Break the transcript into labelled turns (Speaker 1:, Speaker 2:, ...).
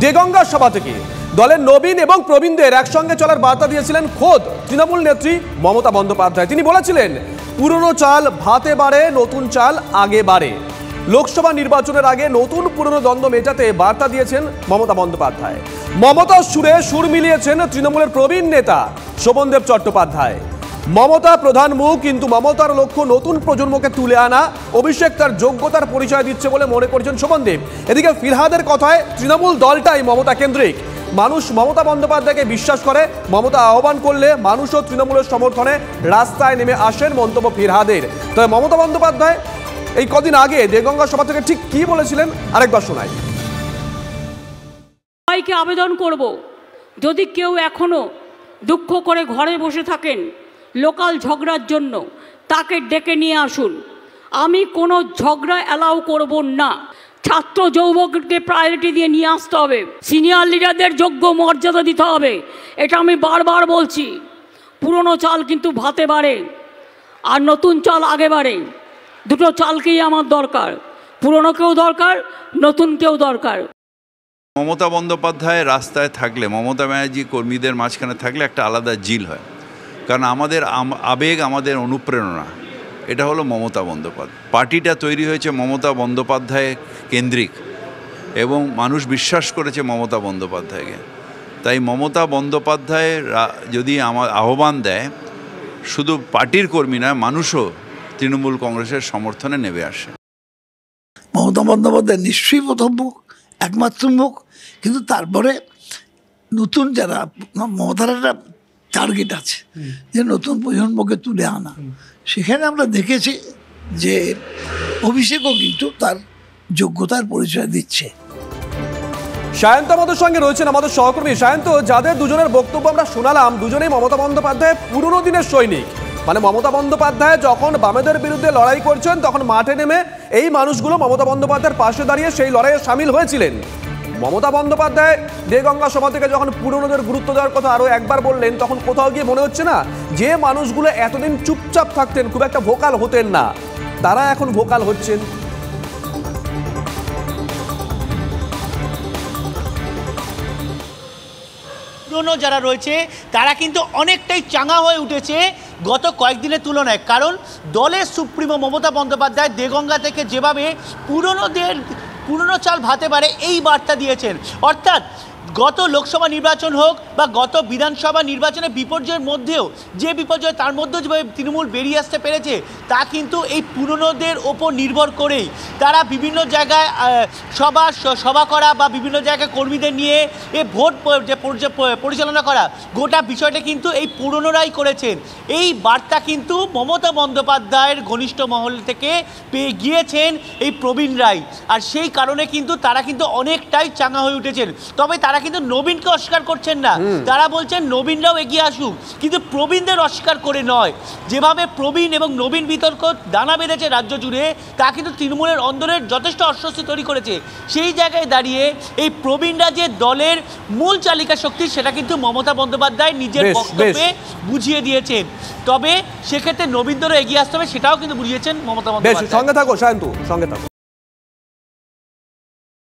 Speaker 1: দেগঙ্গা সভা থেকে দলের নবীন এবং প্রবীণদের একসঙ্গে চলার বার্তা দিয়েছিলেন খোদ তৃণমূল নেত্রী মমতা বন্দ্যোপাধ্যায়। তিনি বলেছিলেন, পুরনো চাল ভাতে বাড়ে, নতুন চাল আগে বাড়ে। লোকসভা নির্বাচনের আগে নতুন পুরনো দ্বন্দ্ব মেটাতে বার্তা দিয়েছেন মমতা বন্দ্যোপাধ্যায়। মমতার সুরে সুর মিলিয়েছেন তৃণমূলের প্রবীণ নেতা শোভনদেব চট্টোপাধ্যায়। মমতা প্রধান মুখ, কিন্তু মমতার লক্ষ্য নতুন প্রজন্মকে তুলে আনা। অভিষেক তার যোগ্যতার পরিচয় দিচ্ছে বলে মনে করছেন শোভনদেব। এদিকে ফিরহাদের কথায় তৃণমূল দলটাই মমতা কেন্দ্রিক। মানুষ মমতা বন্দ্যোপাধ্যায়কে বিশ্বাস করে। মমতা আহ্বান করলে মানুষও তৃণমূলের সমর্থনে রাস্তায় নেমে আসেন, মন্তব্য ফিরহাদের। তবে মমতা বন্দ্যোপাধ্যায় এই কদিন আগে দেগঙ্গা সভা থেকে ঠিক কি বলেছিলেন আরেকবার শোনাই।
Speaker 2: সবাইকে আবেদন করব, যদি কেউ এখনো দুঃখ করে ঘরে বসে থাকেন লোকাল ঝগড়ার জন্য, তাকে ডেকে নিয়ে আসুন। আমি কোনো ঝগড়া অ্যালাউ করব না। ছাত্র যুবককে প্রায়োরিটি দিয়ে নিয়ে আসতে হবে। সিনিয়র লিডারদের যোগ্য মর্যাদা দিতে হবে। এটা আমি বারবার বলছি। পুরনো চাল কিন্তু ভাতে বাড়ে আর নতুন চাল আগে বাড়ে। দুটো চালকেই আমার দরকার, পুরনোকেও দরকার, নতুনকেও দরকার।
Speaker 3: মমতা বন্দ্যোপাধ্যায় রাস্তায় থাকলে, মমতা ব্যানার্জি কর্মীদের মাঝখানে থাকলে একটা আলাদা জিল হয়। কারণ আমাদের আবেগ, আমাদের অনুপ্রেরণা, এটা হলো মমতা বন্দ্যোপাধ্যায়। পার্টিটা তৈরি হয়েছে মমতা বন্দ্যোপাধ্যায় কেন্দ্রিক এবং মানুষ বিশ্বাস করেছে মমতা বন্দ্যোপাধ্যায়কে। তাই মমতা বন্দ্যোপাধ্যায় যদি আমার আহ্বান দেয়, শুধু পার্টির কর্মী নয়, মানুষও তৃণমূল কংগ্রেসের সমর্থনে নেমে আসে।
Speaker 4: মমতা বন্দ্যোপাধ্যায় নিশ্চয়ই প্রথম মুখ, একমাত্র মুখ। কিন্তু তারপরে নতুন যারা, মমতার একটা টার্গেট আছে যে নতুন প্রজন্মকে তুলে আনা। সেখানে আমরা দেখেছি যে অভিষেকও কিন্তু তার যোগ্যতার পরিচয় দিচ্ছে।
Speaker 1: সায়ন্ত আমাদের সঙ্গে রয়েছেন, আমাদের সহকর্মী। সায়ন্ত, যাদের দুজনের বক্তব্য আমরা শোনালাম, দুজনেই মমতা বন্দ্যোপাধ্যায় পুরনো দিনের সৈনিক। মানে মমতা বন্দ্যোপাধ্যায় যখন বামেদের বিরুদ্ধে লড়াই করছেন, তখন মাঠে নেমে এই মানুষগুলো মমতা বন্দ্যোপাধ্যায়ের পাশে দাঁড়িয়ে সেই লড়াইয়ে সামিল হয়েছিলেন। মমতা বন্দ্যোপাধ্যায় দেগঙ্গা সভা থেকে যখন পুরনোদের গুরুত্ব দেওয়ার কথা আরো একবার বললেন, তখন কোথাও গিয়ে মনে হচ্ছে না যে মানুষগুলো এতদিন চুপচাপ থাকতেন, খুব একটা ভোকাল হতেন না, তারা এখন ভোকাল হচ্ছেন।
Speaker 5: পুরনো যারা রয়েছে তারা কিন্তু অনেকটাই চাঙা হয়ে উঠেছে গত কয়েকদিনের তুলনায়। কারণ দলের সুপ্রিমো মমতা বন্দ্যোপাধ্যায় দেগঙ্গা থেকে যেভাবে পুরনো চাল ভাতে পারে এই বার্তা দিয়েছেন, অর্থাৎ গত লোকসভা নির্বাচন হোক বা গত বিধানসভা নির্বাচনের বিপর্যয়ের মধ্যেও যে বিপর্যয়, তার মধ্যেও যেভাবে তৃণমূল বেরিয়ে আসতে পেরেছে, তা কিন্তু এই পুরনোদের ওপর নির্ভর করেই। তারা বিভিন্ন জায়গায় সভা করা বা বিভিন্ন জায়গায় কর্মীদের নিয়ে এ ভোট যে পরিচালনা করা, গোটা বিষয়টা কিন্তু এই পুরনোরাই করেছেন। এই বার্তা কিন্তু মমতা বন্দ্যোপাধ্যায়ের ঘনিষ্ঠ মহল থেকে পেয়ে গিয়েছেন এই প্রবীণরাই। আর সেই কারণে কিন্তু তারা কিন্তু অনেকটাই চাঙা হয়ে উঠেছেন। তবে তারা কিন্তু নবীনকে অস্বীকার করছেন না। তারা বলছেন নবীনরাও এগিয়ে আসুক, কিন্তু প্রবীণদের অস্বীকার করে নয়। যেভাবে প্রবীণ এবং নবীন বিতর্ক দানা বেঁধেছে রাজ্য জুড়ে, তা কিন্তু তৃণমূলের অন্দরের যথেষ্ট অস্বস্তি তৈরি করেছে। সেই জায়গায় দাঁড়িয়ে এই প্রবীণরা যে দলের মূল চালিকা শক্তি, সেটা কিন্তু মমতা বন্দ্যোপাধ্যায় নিজের বক্তব্যে বুঝিয়ে দিয়েছেন। তবে সেক্ষেত্রে নবীনদেরও এগিয়ে আসতে হবে, সেটাও কিন্তু বুঝিয়েছেন মমতা বন্দ্যোপাধ্যায়।
Speaker 1: সঙ্গে থাকো সায়ন্ত, সঙ্গে থাকো।